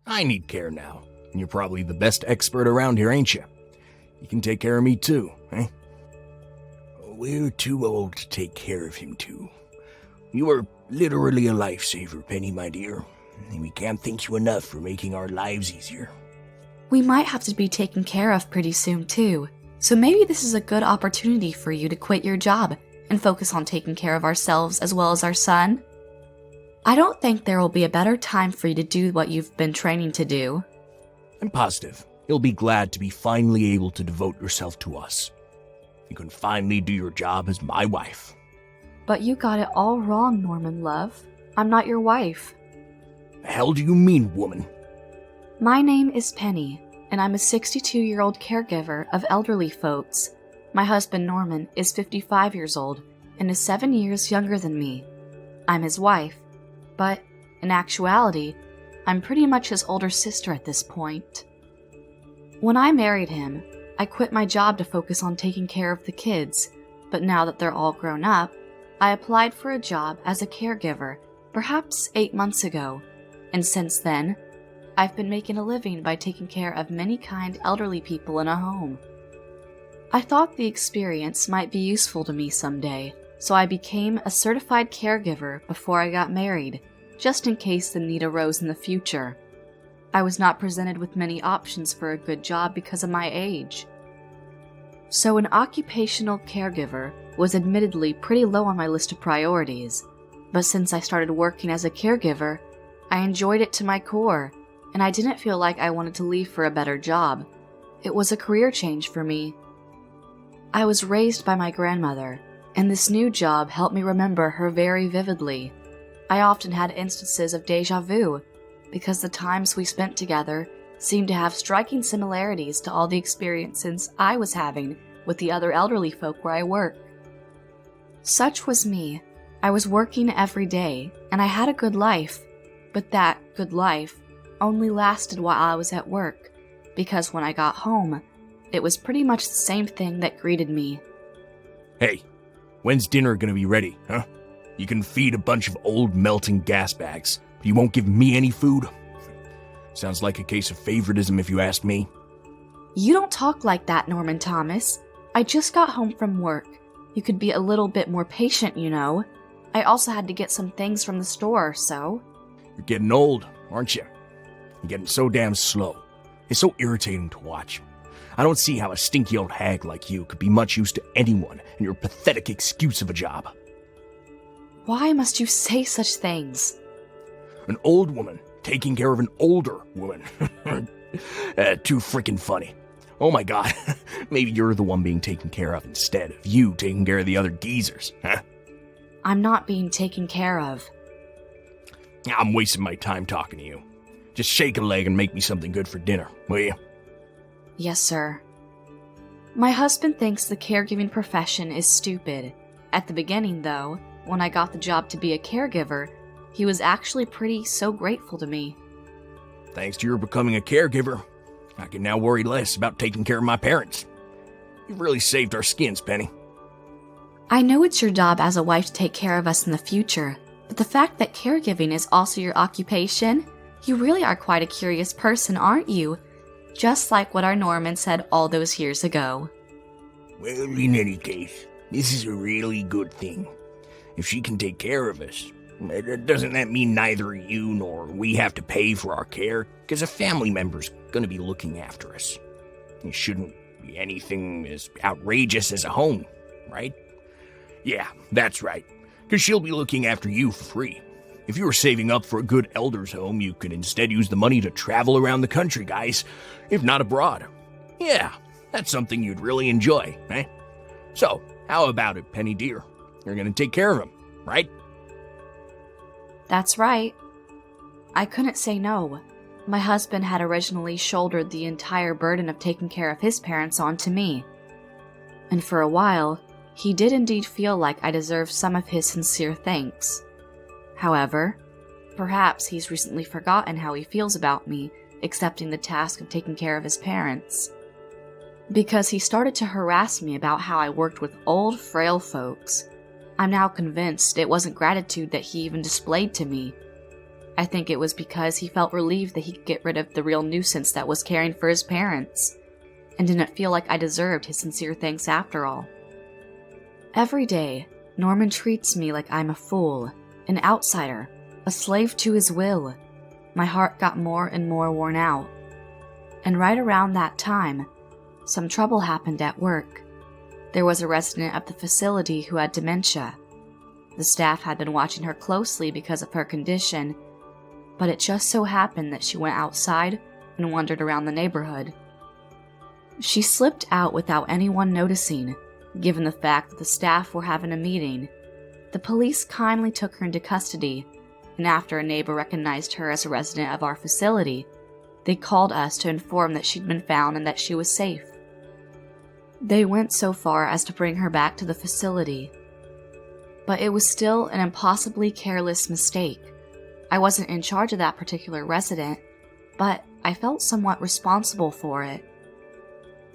I need care now, and you're probably the best expert around here, ain't you? You can take care of me too, eh? We're too old to take care of him too. You are literally a lifesaver, Penny, my dear, and we can't thank you enough for making our lives easier. We might have to be taken care of pretty soon too, so maybe this is a good opportunity for you to quit your job and focus on taking care of ourselves as well as our son. I don't think there will be a better time for you to do what you've been training to do. I'm positive you'll be glad to be finally able to devote yourself to us. You can finally do your job as my wife. But you got it all wrong, Norman, love. I'm not your wife. The hell do you mean, woman? My name is Penny, and I'm a 62-year-old caregiver of elderly folks. My husband, Norman, is 55 years old and is 7 years younger than me. I'm his wife, but in actuality, I'm pretty much his older sister at this point. When I married him, I quit my job to focus on taking care of the kids, but now that they're all grown up, I applied for a job as a caregiver, perhaps 8 months ago, and since then, I've been making a living by taking care of many kind elderly people in a home. I thought the experience might be useful to me someday, so I became a certified caregiver before I got married, just in case the need arose in the future. I was not presented with many options for a good job because of my age. So an occupational caregiver was admittedly pretty low on my list of priorities, but since I started working as a caregiver, I enjoyed it to my core, and I didn't feel like I wanted to leave for a better job. It was a career change for me. I was raised by my grandmother, and this new job helped me remember her very vividly. I often had instances of déjà vu, because the times we spent together seemed to have striking similarities to all the experiences I was having with the other elderly folk where I work. Such was me. I was working every day, and I had a good life, but that good life only lasted while I was at work, because when I got home, it was pretty much the same thing that greeted me. Hey, when's dinner gonna be ready, huh? You can feed a bunch of old melting gas bags, but you won't give me any food? Sounds like a case of favoritism if you ask me. You don't talk like that, Norman Thomas. I just got home from work. You could be a little bit more patient, you know. I also had to get some things from the store, so... You're getting old, aren't you? You're getting so damn slow. It's so irritating to watch. I don't see how a stinky old hag like you could be much use to anyone and your pathetic excuse of a job. Why must you say such things? An old woman taking care of an older woman. Too freaking funny. Oh my god, maybe you're the one being taken care of instead of you taking care of the other geezers, huh? I'm not being taken care of. I'm wasting my time talking to you. Just shake a leg and make me something good for dinner, will you? Yes, sir. My husband thinks the caregiving profession is stupid. At the beginning, though, when I got the job to be a caregiver, he was actually so grateful to me. Thanks to your becoming a caregiver, I can now worry less about taking care of my parents. You've really saved our skins, Penny. I know it's your job as a wife to take care of us in the future, but the fact that caregiving is also your occupation, you really are quite a curious person, aren't you? Just like what our Norman said all those years ago. Well, in any case, this is a really good thing. If she can take care of us, doesn't that mean neither you nor we have to pay for our care? Because a family member's gonna be looking after us. It shouldn't be anything as outrageous as a home, right? Yeah, that's right. Because she'll be looking after you for free. If you were saving up for a good elder's home, you could instead use the money to travel around the country, guys, if not abroad. Yeah, that's something you'd really enjoy, eh? So, how about it, Penny dear? You're gonna take care of him, right? That's right. I couldn't say no. My husband had originally shouldered the entire burden of taking care of his parents onto me. And for a while, he did indeed feel like I deserved some of his sincere thanks. However, perhaps he's recently forgotten how he feels about me accepting the task of taking care of his parents. Because he started to harass me about how I worked with old, frail folks. I'm now convinced it wasn't gratitude that he even displayed to me. I think it was because he felt relieved that he could get rid of the real nuisance that was caring for his parents, and didn't feel like I deserved his sincere thanks after all. Every day, Norman treats me like I'm a fool, an outsider, a slave to his will. My heart got more and more worn out. And right around that time, some trouble happened at work. There was a resident of the facility who had dementia. The staff had been watching her closely because of her condition, but it just so happened that she went outside and wandered around the neighborhood. She slipped out without anyone noticing, given the fact that the staff were having a meeting. The police kindly took her into custody, and after a neighbor recognized her as a resident of our facility, they called us to inform that she'd been found and that she was safe. They went so far as to bring her back to the facility. But it was still an impossibly careless mistake. I wasn't in charge of that particular resident, but I felt somewhat responsible for it.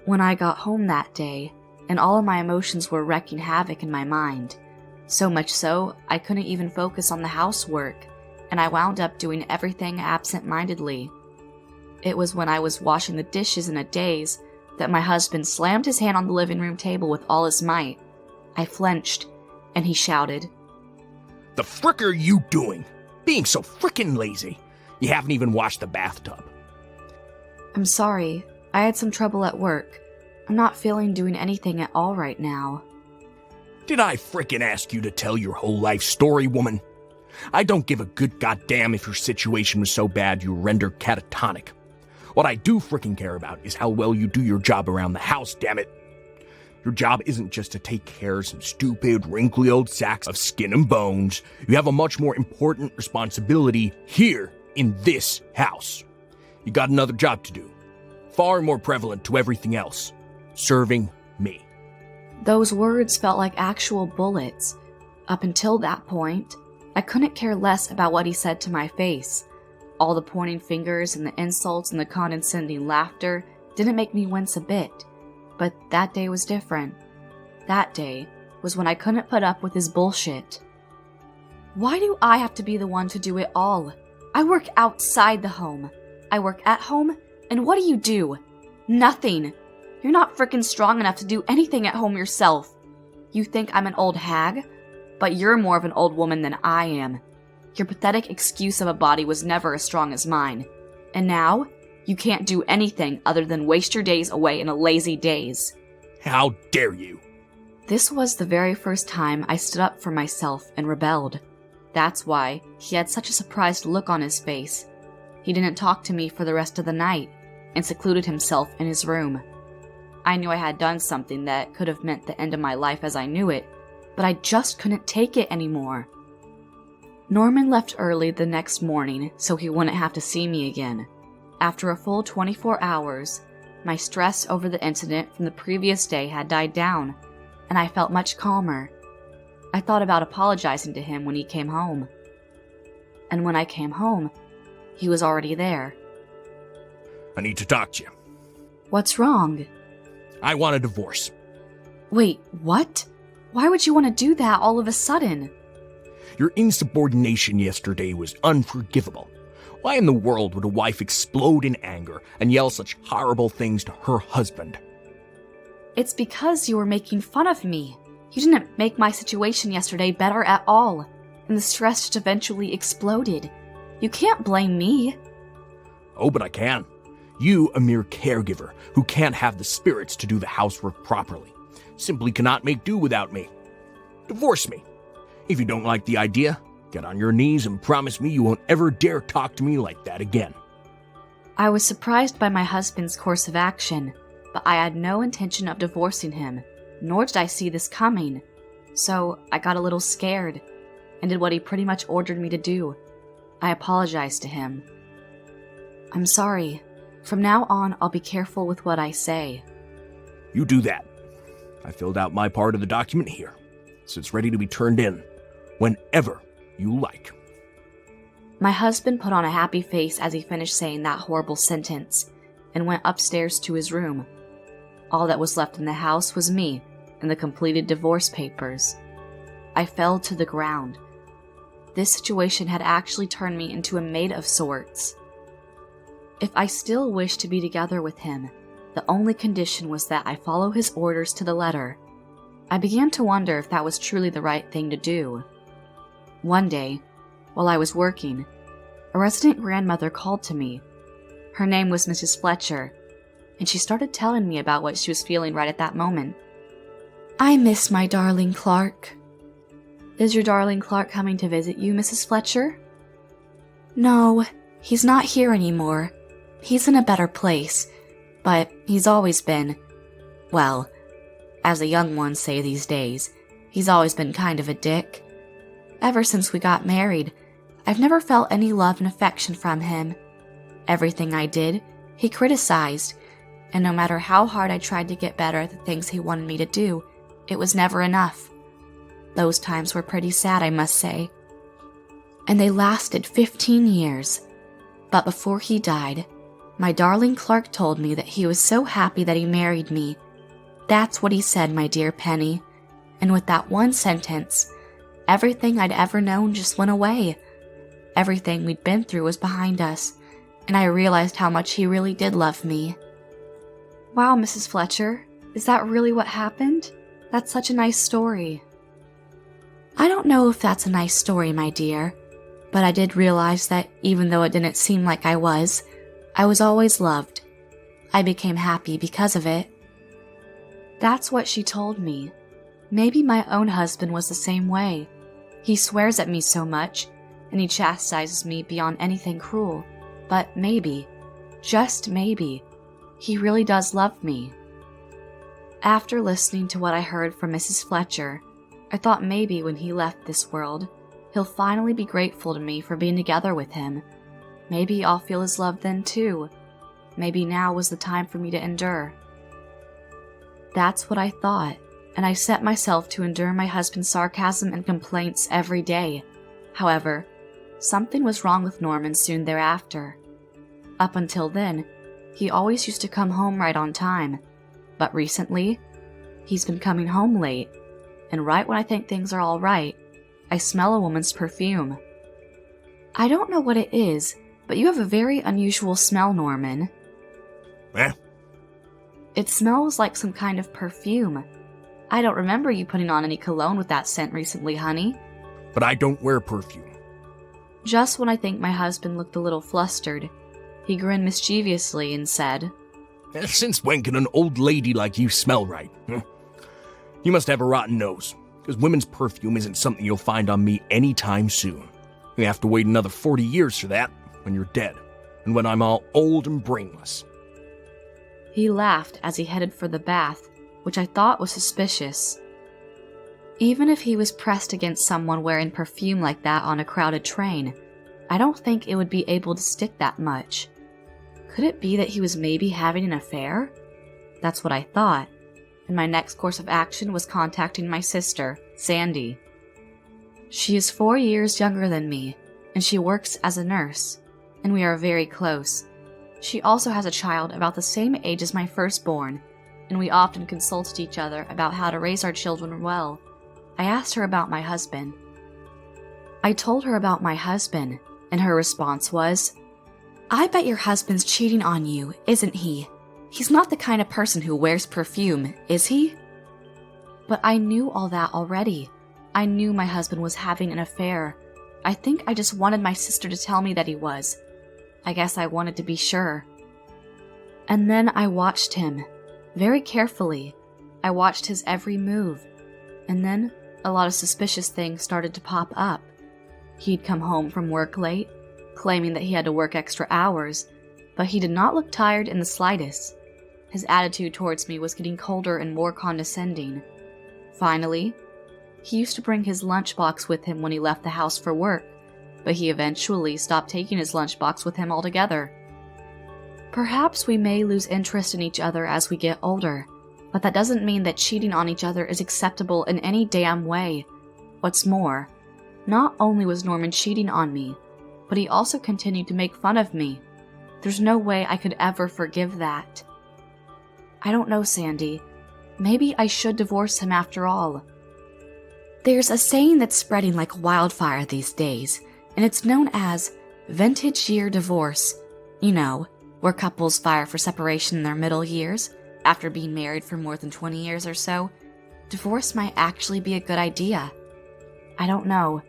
When I got home that day, and all of my emotions were wreaking havoc in my mind, so much so I couldn't even focus on the housework, and I wound up doing everything absent-mindedly. It was when I was washing the dishes in a daze that my husband slammed his hand on the living room table with all his might. I flinched, and he shouted, "The frick are you doing? Being so frickin' lazy. You haven't even washed the bathtub." "I'm sorry. I had some trouble at work. I'm not feeling doing anything at all right now." Did I frickin' ask you to tell your whole life story, woman? I don't give a good goddamn if your situation was so bad you render catatonic. What I do frickin' care about is how well you do your job around the house, damn it. Your job isn't just to take care of some stupid, wrinkly old sacks of skin and bones. You have a much more important responsibility here in this house. You got another job to do, far more prevalent to everything else, serving me. Those words felt like actual bullets. Up until that point, I couldn't care less about what he said to my face. All the pointing fingers and the insults and the condescending laughter didn't make me wince a bit. But that day was different. That day was when I couldn't put up with his bullshit. Why do I have to be the one to do it all? I work outside the home. I work at home, and what do? Nothing. You're not frickin' strong enough to do anything at home yourself. You think I'm an old hag? But you're more of an old woman than I am. Your pathetic excuse of a body was never as strong as mine. And now, you can't do anything other than waste your days away in a lazy daze. How dare you? This was the very first time I stood up for myself and rebelled. That's why he had such a surprised look on his face. He didn't talk to me for the rest of the night and secluded himself in his room. I knew I had done something that could have meant the end of my life as I knew it, but I just couldn't take it anymore. Norman left early the next morning so he wouldn't have to see me again. After a full 24 hours, my stress over the incident from the previous day had died down, and I felt much calmer. I thought about apologizing to him when he came home. And when I came home, he was already there. I need to talk to you. What's wrong? I want a divorce. Wait, what? Why would you want to do that all of a sudden? Your insubordination yesterday was unforgivable. Why in the world would a wife explode in anger and yell such horrible things to her husband? It's because you were making fun of me. You didn't make my situation yesterday better at all, and the stress just eventually exploded. You can't blame me. Oh, but I can. You, a mere caregiver who can't have the spirits to do the housework properly, simply cannot make do without me. Divorce me. If you don't like the idea, get on your knees and promise me you won't ever dare talk to me like that again. I was surprised by my husband's course of action, but I had no intention of divorcing him, nor did I see this coming. So I got a little scared and did what he pretty much ordered me to do. I apologized to him. I'm sorry. From now on, I'll be careful with what I say. You do that. I filled out my part of the document here, so it's ready to be turned in whenever you like. My husband put on a happy face as he finished saying that horrible sentence and went upstairs to his room. All that was left in the house was me and the completed divorce papers. I fell to the ground. this situation had actually turned me into a maid of sorts. If I still wished to be together with him, the only condition was that I follow his orders to the letter. I began to wonder if that was truly the right thing to do. One day, while I was working, a resident grandmother called to me. Her name was Mrs. Fletcher, and she started telling me about what she was feeling right at that moment. "I miss my darling Clark." "Is your darling Clark coming to visit you, Mrs. Fletcher?" "No, he's not here anymore. He's in a better place, but he's always been, well, as the young ones say these days, he's always been kind of a dick. Ever since we got married, I've never felt any love and affection from him. Everything I did, he criticized, and no matter how hard I tried to get better at the things he wanted me to do, it was never enough. Those times were pretty sad, I must say. And they lasted 15 years. But before he died, my darling Clark told me that he was so happy that he married me. That's what he said, my dear Penny. And with that one sentence, everything I'd ever known just went away. Everything we'd been through was behind us, and I realized how much he really did love me." "Wow, Mrs. Fletcher, is that really what happened? That's such a nice story." "I don't know if that's a nice story, my dear, but I did realize that even though it didn't seem like I was always loved. I became happy because of it." That's what she told me. Maybe my own husband was the same way. He swears at me so much, and he chastises me beyond anything cruel, but maybe, just maybe, he really does love me. After listening to what I heard from Mrs. Fletcher, I thought maybe when he left this world, he'll finally be grateful to me for being together with him. Maybe I'll feel his love then too. Maybe now was the time for me to endure. That's what I thought, and I set myself to endure my husband's sarcasm and complaints every day. However, something was wrong with Norman soon thereafter. Up until then, he always used to come home right on time, but recently, he's been coming home late, and right when I think things are all right, I smell a woman's perfume. I don't know what it is, but you have a very unusual smell, Norman. Eh? It smells like some kind of perfume. I don't remember you putting on any cologne with that scent recently, honey. But I don't wear perfume. Just when I think my husband looked a little flustered, he grinned mischievously and said, Since when can an old lady like you smell right? You must have a rotten nose, because women's perfume isn't something you'll find on me anytime soon. You have to wait another 40 years for that, when you're dead, and when I'm all old and brainless. He laughed as he headed for the bath, which I thought was suspicious. Even if he was pressed against someone wearing perfume like that on a crowded train, I don't think it would be able to stick that much. Could it be that he was maybe having an affair? That's what I thought, and my next course of action was contacting my sister, Sandy. She is 4 years younger than me, and she works as a nurse, and we are very close. She also has a child about the same age as my firstborn, and we often consulted each other about how to raise our children well. I asked her about my husband. I told her about my husband, and her response was, "I bet your husband's cheating on you, isn't he? He's not the kind of person who wears perfume, is he?" But I knew all that already. I knew my husband was having an affair. I think I just wanted my sister to tell me that he was. I guess I wanted to be sure. And then I watched him, very carefully. I watched his every move. And then a lot of suspicious things started to pop up. He'd come home from work late, claiming that he had to work extra hours, but he did not look tired in the slightest. His attitude towards me was getting colder and more condescending. Finally, he used to bring his lunchbox with him when he left the house for work, but he eventually stopped taking his lunchbox with him altogether. Perhaps we may lose interest in each other as we get older, but that doesn't mean that cheating on each other is acceptable in any damn way. What's more, not only was Norman cheating on me, but he also continued to make fun of me. There's no way I could ever forgive that. I don't know, Sandy. Maybe I should divorce him after all. There's a saying that's spreading like wildfire these days, and it's known as vintage year divorce. You know, where couples file for separation in their middle years after being married for more than 20 years or so. Divorce might actually be a good idea. I don't know.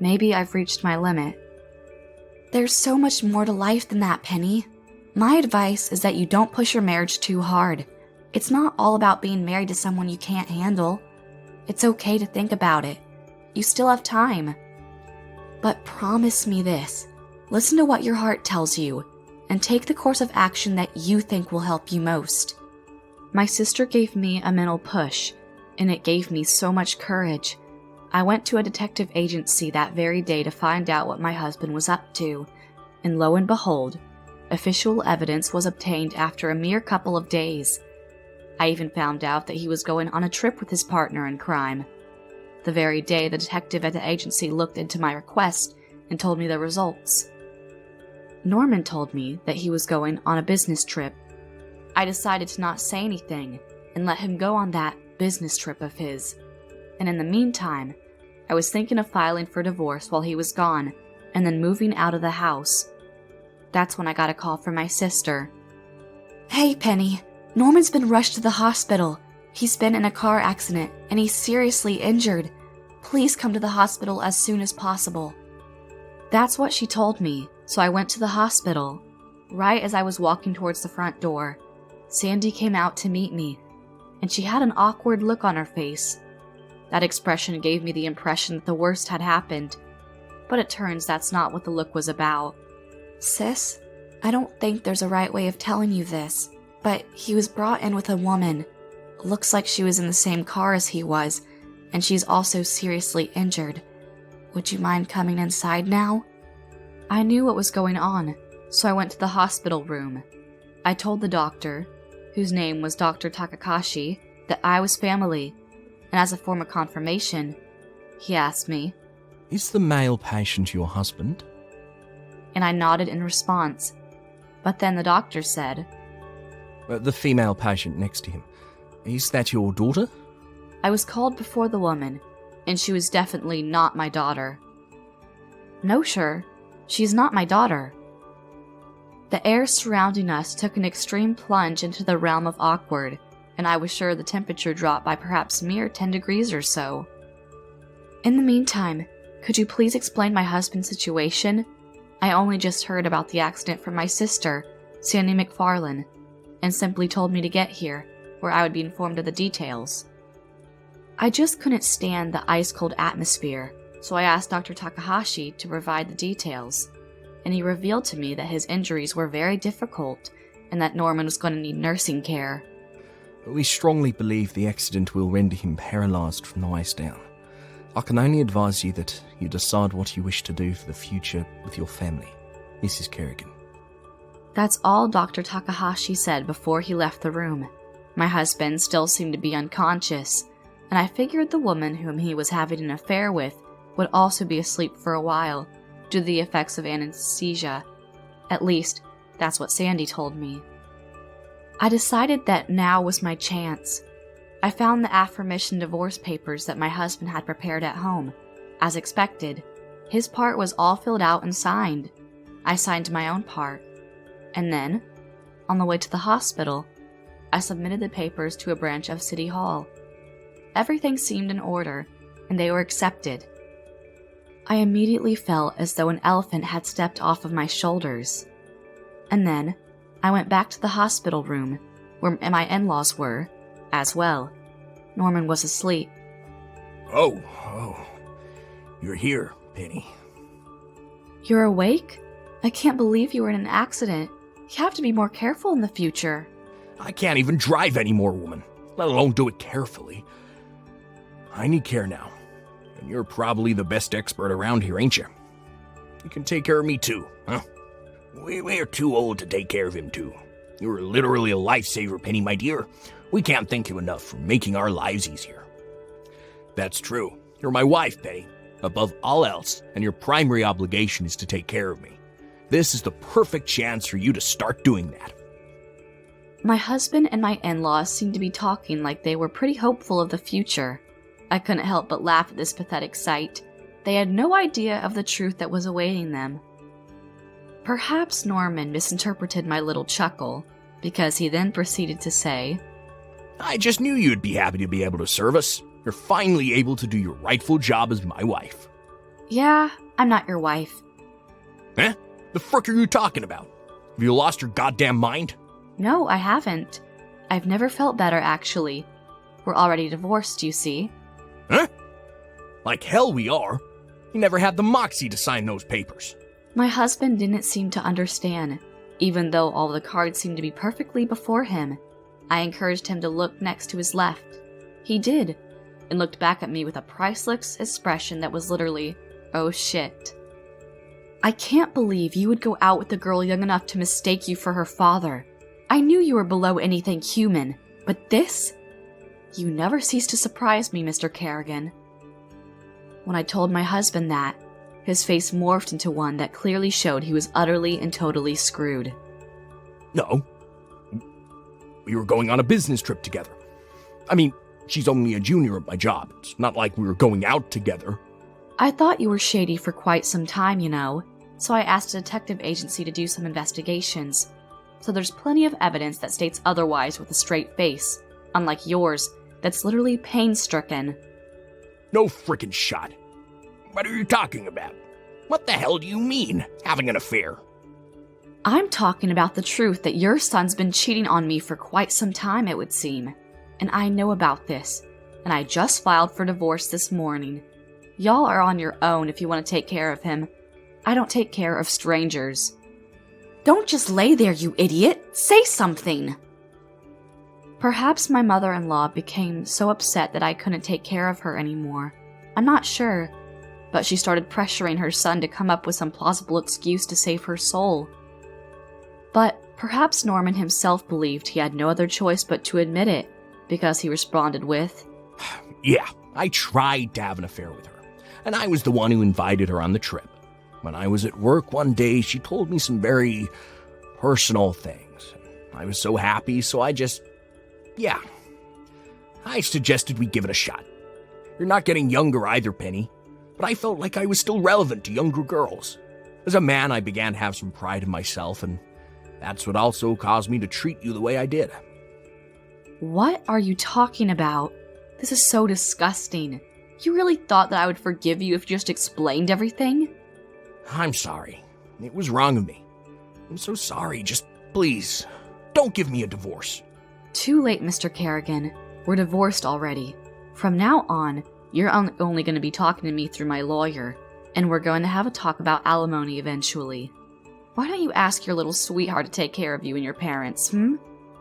Maybe I've reached my limit. There's so much more to life than that, Penny. My advice is that you don't push your marriage too hard. It's not all about being married to someone you can't handle. It's okay to think about it. You still have time. But promise me this. Listen to what your heart tells you, and take the course of action that you think will help you most. My sister gave me a mental push, and it gave me so much courage. I went to a detective agency that very day to find out what my husband was up to, and lo and behold, official evidence was obtained after a mere couple of days. I even found out that he was going on a trip with his partner in crime. The very day the detective at the agency looked into my request and told me the results. Norman told me that he was going on a business trip. I decided to not say anything and let him go on that business trip of his. And in the meantime, I was thinking of filing for divorce while he was gone and then moving out of the house. That's when I got a call from my sister. "Hey, Penny, Norman's been rushed to the hospital. He's been in a car accident and he's seriously injured. Please come to the hospital as soon as possible." That's what she told me, so I went to the hospital. Right as I was walking towards the front door, Sandy came out to meet me, and she had an awkward look on her face. That expression gave me the impression that the worst had happened, but it turns that's not what the look was about. "Sis, I don't think there's a right way of telling you this, but he was brought in with a woman. Looks like she was in the same car as he was, and she's also seriously injured. Would you mind coming inside now?" I knew what was going on, so I went to the hospital room. I told the doctor, whose name was Dr. Takakashi, that I was family, and as a form of confirmation, he asked me, "Is the male patient your husband?" and I nodded in response. But then the doctor said, The female patient next to him. Is that your daughter?" I was called before the woman, and she was definitely not my daughter. "No, sir, she's not my daughter." The air surrounding us took an extreme plunge into the realm of awkward, and I was sure the temperature dropped by perhaps mere 10 degrees or so. "In the meantime, could you please explain my husband's situation? I only just heard about the accident from my sister, Sandy McFarlane, and simply told me to get here, where I would be informed of the details." I just couldn't stand the ice-cold atmosphere, so I asked Dr. Takahashi to provide the details, and he revealed to me that his injuries were very difficult and that Norman was going to need nursing care. "We strongly believe the accident will render him paralyzed from the waist down. I can only advise you that you decide what you wish to do for the future with your family, Mrs. Kerrigan." That's all Dr. Takahashi said before he left the room. My husband still seemed to be unconscious, and I figured the woman whom he was having an affair with would also be asleep for a while due to the effects of anesthesia. At least, that's what Sandy told me. I decided that now was my chance. I found the affirmation divorce papers that my husband had prepared at home. As expected, his part was all filled out and signed. I signed my own part. And then, on the way to the hospital, I submitted the papers to a branch of City Hall. Everything seemed in order, and they were accepted. I immediately felt as though an elephant had stepped off of my shoulders. And then, I went back to the hospital room, where my in-laws were, as well. Norman was asleep. Oh, you're here, Penny." "You're awake? I can't believe you were in an accident. You have to be more careful in the future." "I can't even drive anymore, woman, let alone do it carefully. I need care now, and you're probably the best expert around here, ain't you? You can take care of me too, huh? We're too old to take care of him too. You're literally a lifesaver, Penny, my dear. We can't thank you enough for making our lives easier." "That's true. You're my wife, Penny, above all else, and your primary obligation is to take care of me. This is the perfect chance for you to start doing that." My husband and my in-laws seemed to be talking like they were pretty hopeful of the future. I couldn't help but laugh at this pathetic sight. They had no idea of the truth that was awaiting them. Perhaps Norman misinterpreted my little chuckle, because he then proceeded to say, I just knew you'd be happy to be able to serve us. You're finally able to do your rightful job as my wife. Yeah, I'm not your wife. Eh? The frick are you talking about? Have you lost your goddamn mind? No, I haven't. I've never felt better, actually. We're already divorced, you see. Huh? Like hell we are. You never had the moxie to sign those papers. My husband didn't seem to understand, even though all the cards seemed to be perfectly before him. I encouraged him to look next to his left. He did, and looked back at me with a priceless expression that was literally, oh shit. I can't believe you would go out with a girl young enough to mistake you for her father. I knew you were below anything human, but this? You never cease to surprise me, Mr. Kerrigan. When I told my husband that, his face morphed into one that clearly showed he was utterly and totally screwed. No. We were going on a business trip together. I mean, she's only a junior at my job. It's not like we were going out together. I thought you were shady for quite some time, you know, so I asked a detective agency to do some investigations. So there's plenty of evidence that states otherwise with a straight face, unlike yours, that's literally pain-stricken. No frickin' shot. What are you talking about? What the hell do you mean, having an affair? I'm talking about the truth that your son's been cheating on me for quite some time, it would seem. And I know about this, and I just filed for divorce this morning. Y'all are on your own if you want to take care of him. I don't take care of strangers. Don't just lay there, you idiot! Say something! Perhaps my mother-in-law became so upset that I couldn't take care of her anymore. I'm not sure, but she started pressuring her son to come up with some plausible excuse to save her soul. But perhaps Norman himself believed he had no other choice but to admit it, because he responded with, Yeah, I tried to have an affair with her, and I was the one who invited her on the trip. When I was at work one day, she told me some very personal things. I was so happy, so I suggested we give it a shot. You're not getting younger either, Penny, but I felt like I was still relevant to younger girls. As a man, I began to have some pride in myself, and that's what also caused me to treat you the way I did. What are you talking about? This is so disgusting. You really thought that I would forgive you if you just explained everything? I'm sorry. It was wrong of me. I'm so sorry. Just please, don't give me a divorce. Too late, Mr. Kerrigan. We're divorced already. From now on, you're only going to be talking to me through my lawyer, and we're going to have a talk about alimony eventually. Why don't you ask your little sweetheart to take care of you and your parents,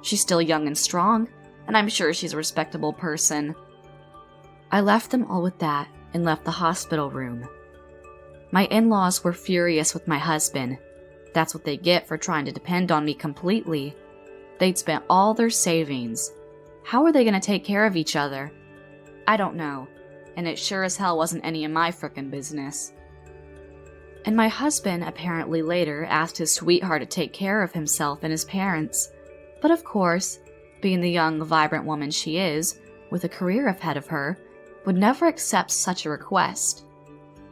She's still young and strong, and I'm sure she's a respectable person. I left them all with that and left the hospital room. My in-laws were furious with my husband. That's what they get for trying to depend on me completely. They'd spent all their savings. How are they going to take care of each other? I don't know, and it sure as hell wasn't any of my frickin' business. And my husband apparently later asked his sweetheart to take care of himself and his parents. But of course, being the young, vibrant woman she is, with a career ahead of her, would never accept such a request.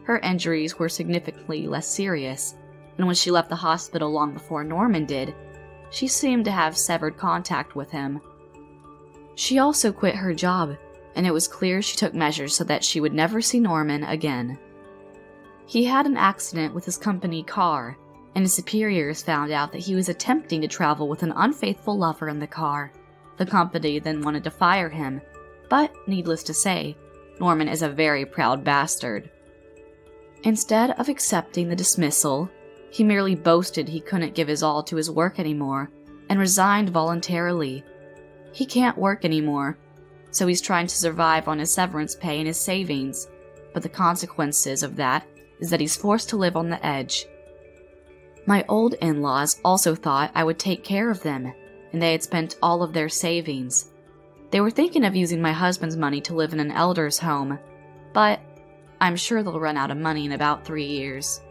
Her injuries were significantly less serious, and when she left the hospital long before Norman did, she seemed to have severed contact with him. She also quit her job, and it was clear she took measures so that she would never see Norman again. He had an accident with his company car, and his superiors found out that he was attempting to travel with an unfaithful lover in the car. The company then wanted to fire him, but, needless to say, Norman is a very proud bastard. Instead of accepting the dismissal, he merely boasted he couldn't give his all to his work anymore, and resigned voluntarily. He can't work anymore, so he's trying to survive on his severance pay and his savings, but the consequences of that is that he's forced to live on the edge. My old in-laws also thought I would take care of them, and they had spent all of their savings. They were thinking of using my husband's money to live in an elder's home, but I'm sure they'll run out of money in about 3 years.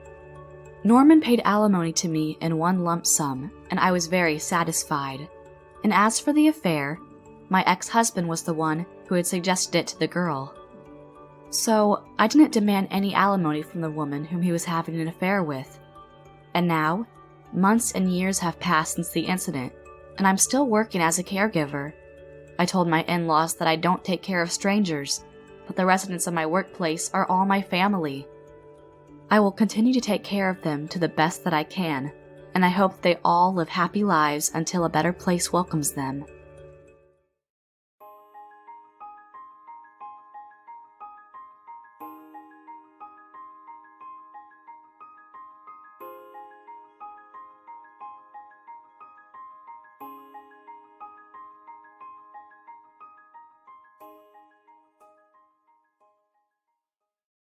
Norman paid alimony to me in one lump sum, and I was very satisfied. And as for the affair, my ex-husband was the one who had suggested it to the girl. So I didn't demand any alimony from the woman whom he was having an affair with. And now, months and years have passed since the incident, and I'm still working as a caregiver. I told my in-laws that I don't take care of strangers, but the residents of my workplace are all my family. I will continue to take care of them to the best that I can, and I hope they all live happy lives until a better place welcomes them.